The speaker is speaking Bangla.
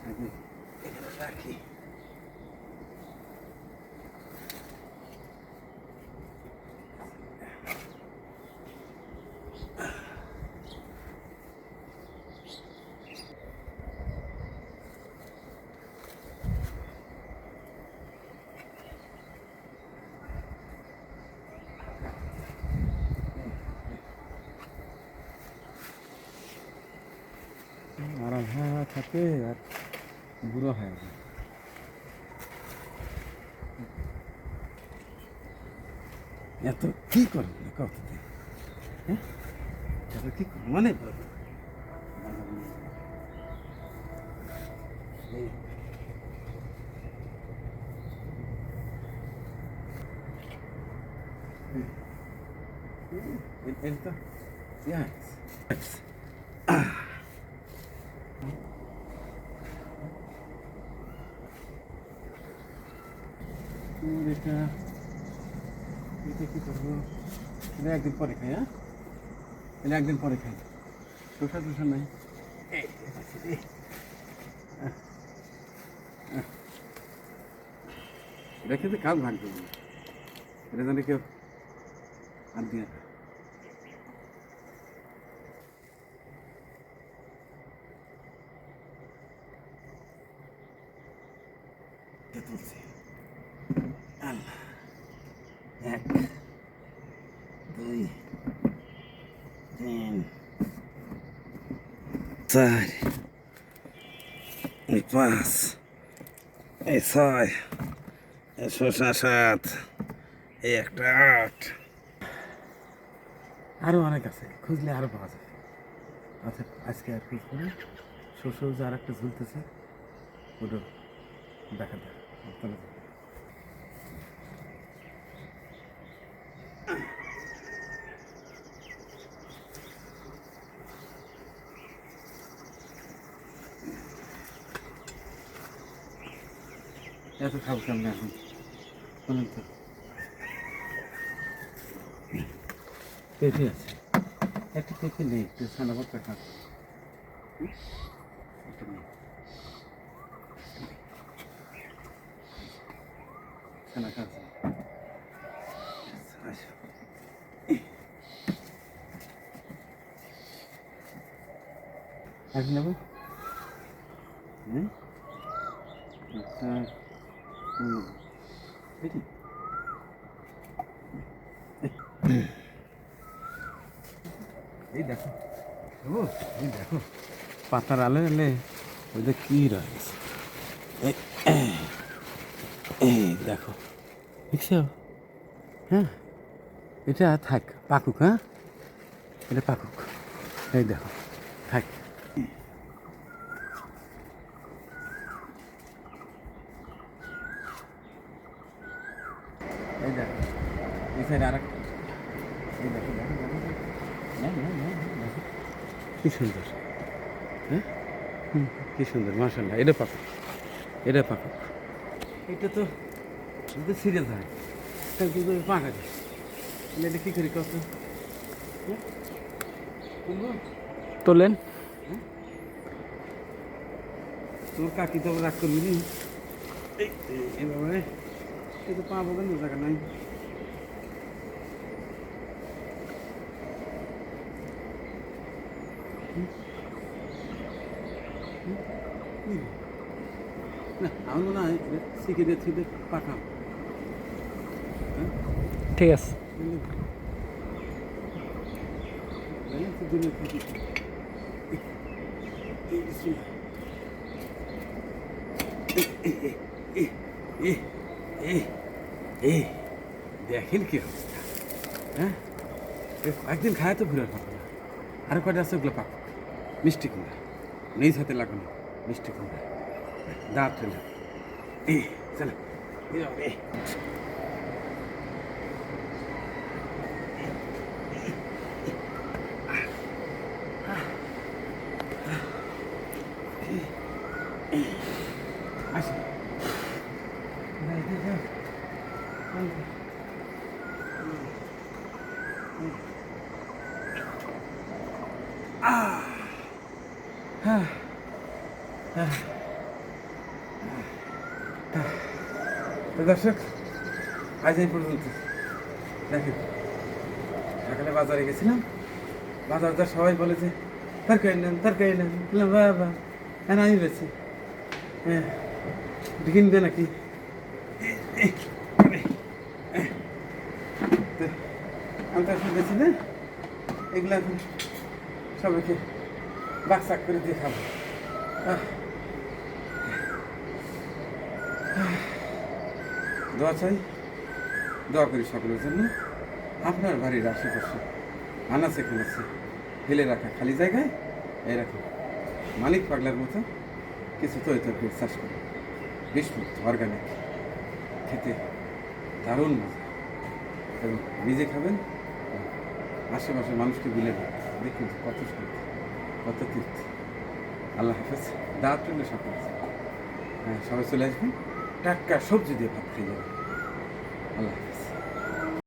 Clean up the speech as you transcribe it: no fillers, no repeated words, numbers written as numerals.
আগে এখানে রাখি। আরাম হ্যাঁ থাকে আর বুড়ো হয় যায়। এত কি করবো না কত হ্যাঁ এত কি করবো মনে পড়বে এটা yes এটা এটা কি করবো এটা একদিন পরে খাই হ্যাঁ এটা একদিন পরে খাই শসা টসা নাই এটা খেতে কাজ ভাগ দেবো না এটা জানি কেউ আর দিয়ে তুলছি আল্লাহ 1 2 3 4 এই 5 এই 6 এই 7 এই একটা 8 আরও অনেক আছে খুঁজলে আরও পাওয়া যাবে আচ্ছা আজকে আর খুঁজবো না শ্বশুর যে আর একটা ঝুলতেছে ওটা দেখা দেয় এত খাবো কেমন এখন বলেন তো পেঁপে আছে একটা পেঁপে নেই একটু সাদা ভর্তা খা একটা নেই খানা খাচ্ছে আর কি নেবো হ্যাঁ একটা এটি এই দেখো ও এই দেখো পাতার আলে আলে ওদের কি রয়েছে এই দেখো দেখছো হ্যাঁ এটা থাক পাকুক হ্যাঁ এটা পাকুক এই দেখো থাক এই দেখো এই সাইড আর এই দেখো দেখো দেখো দেখো কি সুন্দর হ্যাঁ কি সুন্দর মাশাআল্লাহ এটা পাকুক এটা পাকুক এটা তো সিরিয়াস হয় কি করে পাকা যায় এটা কী করি কত তোলেন তোর কাকি তো রাগ করবি নি এভাবে এই তো পাবো কেন জায়গা নাই না আমার মনে হয় শিখে দিচ্ছি পাকা ঠিক আছে দেখেন কি অবস্থা হ্যাঁ একদিন খায় তো ঘুরে পাবো না আরো কয়টা আছে ওগুলো পাবো মিষ্টি কুমড়া নেই সাথে লাগানো মিষ্টি কুমড়া দাঁত ফেলে চলো আসি তো দর্শক, আজ এই পর্যন্ত। দেখেন, সকালে বাজারে গেছিলাম, বাজারদার সবাই বলে যে তরকারি নেন, তরকারি নেন। বললাম বাবা, হ্যাঁ আমি বেছি, হ্যাঁ কিনবে নাকি? তো আমি তো আসলে বেছি না, এগুলো এখন সবাইকে বাকসাক করে দিয়ে খাবো। দোয়া চাই, দোয়া করি সকলের জন্য। আপনার বাড়ির আশেপাশে আনাচে কানাচে ফেলে রাখা খালি জায়গায় এরকম মালিক পাগলার মতো কিছু তৈরি চাষ করে, বিষমুক্ত অর্গানিক, খেতে দারুণ মজা, এবং নিজে খাবেন, আশেপাশের মানুষকে বিলে দেবেন। দেখুন কত শান্তি, কত তৃপ্তি। আল্লাহ হাফেজ। দাঁত টুলে সকল, হ্যাঁ সবাই চলে আসবেন, টাটকা সবজি দিয়ে ভাত খেয়ে যাবেন। আল্লাহ হাফেজ।